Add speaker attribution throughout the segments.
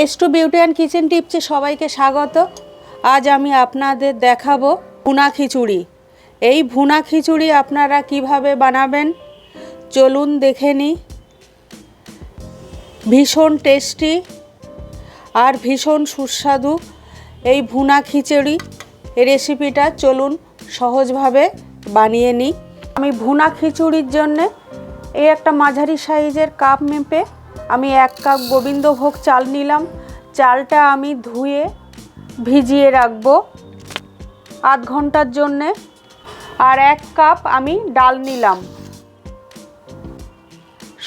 Speaker 1: S2 beauty and kitchen টিপসে সবাইকে স্বাগত। আজ আমি আপনাদের দেখাবো ভুনা খিচুড়ি। এই ভুনা খিচুড়ি আপনারা কিভাবে বানাবেন চলুন দেখে নিই। ভীষণ টেস্টি আর ভীষণ সুস্বাদু এই ভুনা খিচুড়ি রেসিপিটা চলুন সহজভাবে বানিয়ে নিই। আমি ভুনা খিচুড়ির জন্যে এই একটা মাঝারি সাইজের কাপ মেপে আমি 1 কাপ গোবিন্দভোগ চাল নিলাম। চালটা আমি ধুয়ে ভিজিয়ে রাখবো আধ ঘন্টার জন্যে। আর 1 কাপ আমি ডাল নিলাম।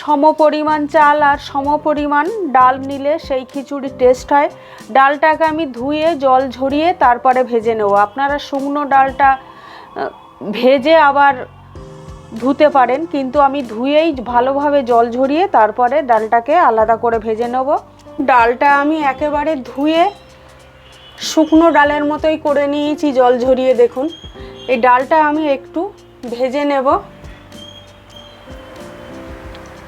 Speaker 1: সমপরিমাণ চাল আর সমপরিমাণ ডাল নিলে সেই খিচুড়ি টেস্ট হয়। ডালটাকে আমি ধুয়ে জল ঝরিয়ে তারপরে ভেজে নেব। আপনারা শুকনো ডালটা ভেজে আবার ধুতে পারেন, কিন্তু আমি ধুয়েই ভালোভাবে জল ঝরিয়ে তারপরে ডালটাকে আলাদা করে ভেজে নেব। ডালটা আমি একেবারে ধুয়ে শুকনো ডালের মতোই করে নিয়েছি জল ঝরিয়ে। দেখুন, এই ডালটা আমি একটু ভেজে নেব।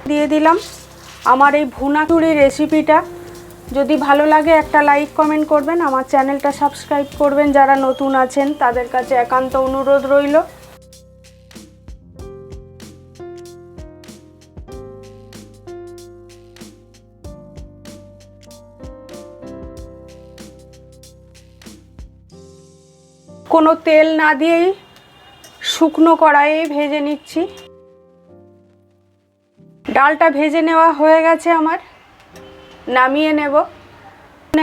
Speaker 1: দিয়ে দিলাম। আমার এই ভুনা খিচুড়ি রেসিপিটা যদি ভালো লাগে একটা লাইক কমেন্ট করবেন, আমার চ্যানেলটা সাবস্ক্রাইব করবেন। যারা নতুন আছেন তাদের কাছে একান্ত অনুরোধ রইল। কোনো তেল না দিয়েই শুকনো কড়াইয়ে ভেজে নিচ্ছি। ডালটা ভেজে নেওয়া হয়ে গেছে আমার, নামিয়ে নেব।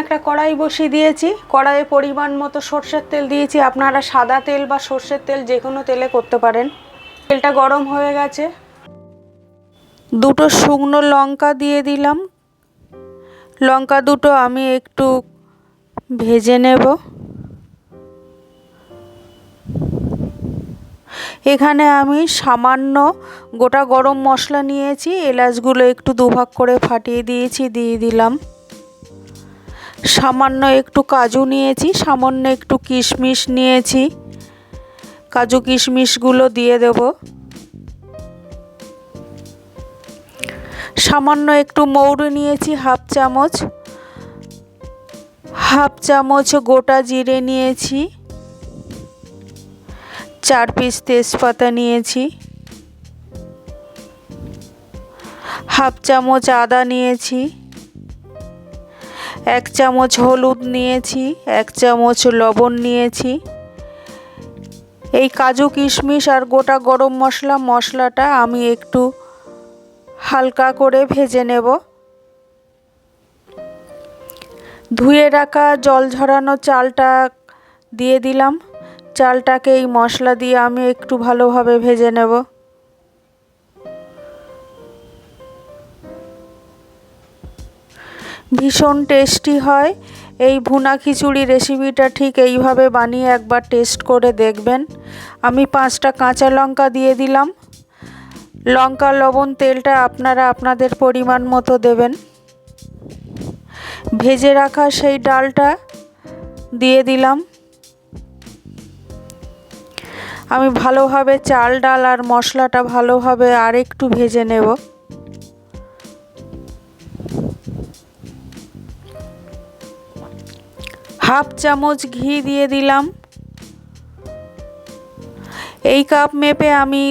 Speaker 1: একটা কড়াই বসিয়ে দিয়েছি। কড়াইয়ে পরিমাণ মতো সর্ষের তেল দিয়েছি। আপনারা সাদা তেল বা সর্ষের তেল যে কোনো তেলে করতে পারেন। তেলটা গরম হয়ে গেছে। 2টো শুকনো লঙ্কা দিয়ে দিলাম। লঙ্কা দুটো আমি একটু ভেজে নেব। এখানে আমি সামান্য গোটা গরম মশলা নিয়েছি। এলাচগুলো একটু দুভাগ করে ফাটিয়ে দিয়েছি, দিয়ে দিলাম। সামান্য একটু কাজু নিয়েছি, সামান্য একটু কিশমিশ নিয়েছি। কাজু কিশমিশগুলো দিয়ে দেব। সামান্য একটু মৌরি নিয়েছি হাফ চামচ। হাফ চামচ গোটা জিরে নিয়েছি। 4 পিস তেজপাতা নিয়েছি। হাফ চামচ আদা নিয়েছি। 1 চামচ হলুদ নিয়েছি। 1 চামচ লবণ নিয়েছি। এই কাজু কিশমিশ আর গোটা গরম মশলাটা আমি একটু হালকা করে ভেজে নেব। ধুয়ে রাখা জল ঝরানো চালটা দিয়ে দিলাম। চালটাকে এই মশলা দিয়ে আমি একটু ভালোভাবে ভেজে নেব। ভীষণ টেস্টি হয় এই ভুনা খিচুড়ি রেসিপিটা। ঠিক এইভাবে বানিয়ে একবার টেস্ট করে দেখবেন। আমি 5টা কাঁচা লঙ্কা দিয়ে দিলাম। লঙ্কা লবণ তেলটা আপনারা আপনাদের পরিমাণ মতো দেবেন। ভেজে রাখা সেই ডালটা দিয়ে দিলাম। আমি ভালোভাবে চাল ডাল আর মশলাটা ভালোভাবে আর একটু ভেজে নেব। হাফ চামচ ঘি দিয়ে দিলাম। এই কাপ মেপে আমি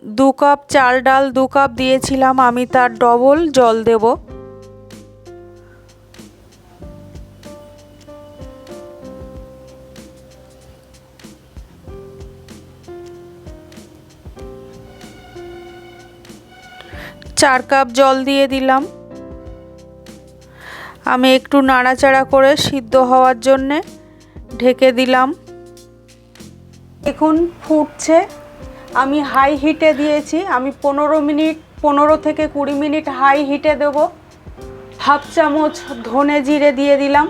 Speaker 1: 2 কাপ চাল ডাল 2 কাপ দিয়েছিলাম, আমি তার ডবল জল দেব। চার কাপ জল দিয়ে দিলাম। আমি একটু নাড়াচাড়া করে সিদ্ধ হওয়ার জন্যে ঢেকে দিলাম। দেখুন ফুটছে। আমি হাই হিটে দিয়েছি। আমি 15 থেকে 20 মিনিট হাই হিটে দেব। হাফ চামচ ধনে জিরে দিয়ে দিলাম।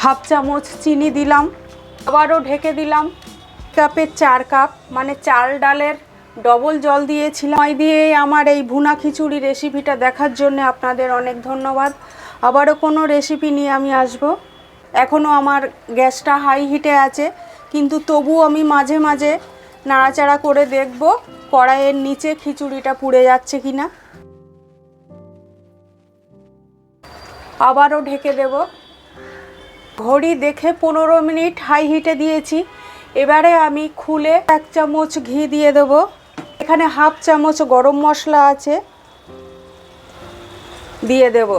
Speaker 1: হাফ চামচ চিনি দিলাম। আবারও ঢেকে দিলাম। কাপের 4 কাপ মানে চাল ডালের ডবল জল দিয়েছিলাম। দিয়ে আমার এই ভুনা খিচুড়ি রেসিপিটা দেখার জন্য আপনাদের অনেক ধন্যবাদ। আবারও কোনো রেসিপি নিয়ে আমি আসব। এখনও আমার গ্যাসটা হাই হিটে আছে, কিন্তু তবুও আমি মাঝে মাঝে নাড়াচাড়া করে দেখব কড়াইয়ের নিচে খিচুড়িটা পুড়ে যাচ্ছে কিনা। আবারও ঢেকে দেব। ঘড়ি দেখে 15 মিনিট হাই হিটে দিয়েছি। এবারে আমি খুলে 1 চামচ ঘি দিয়ে দেব। এখানে হাফ চামচ গরম মশলা আছে, দিয়ে দেব।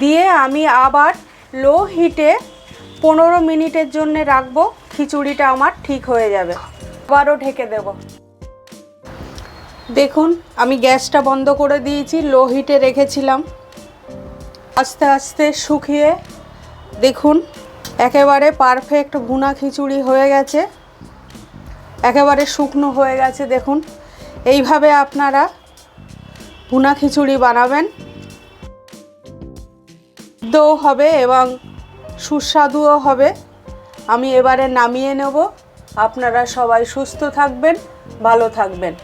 Speaker 1: দিয়ে আমি আবার লো হিটে 15 মিনিটের জন্য রাখবো। খিচুড়িটা আমার ঠিক হয়ে যাবে। আবারও ঢেকে দেব। দেখুন আমি গ্যাসটা বন্ধ করে দিয়েছি, লো হিটে রেখেছিলাম। আস্তে আস্তে শুকিয়ে দেখুন একেবারে পারফেক্ট ভুনা খিচুড়ি হয়ে গেছে, একেবারে শুকনো হয়ে গেছে। দেখুন এইভাবে আপনারা ভুনা খিচুড়ি বানাবেন, সিদ্ধও হবে এবং সুস্বাদুও হবে। আমি এবারে নামিয়ে নেব। আপনারা সবাই সুস্থ থাকবেন, ভালো থাকবেন।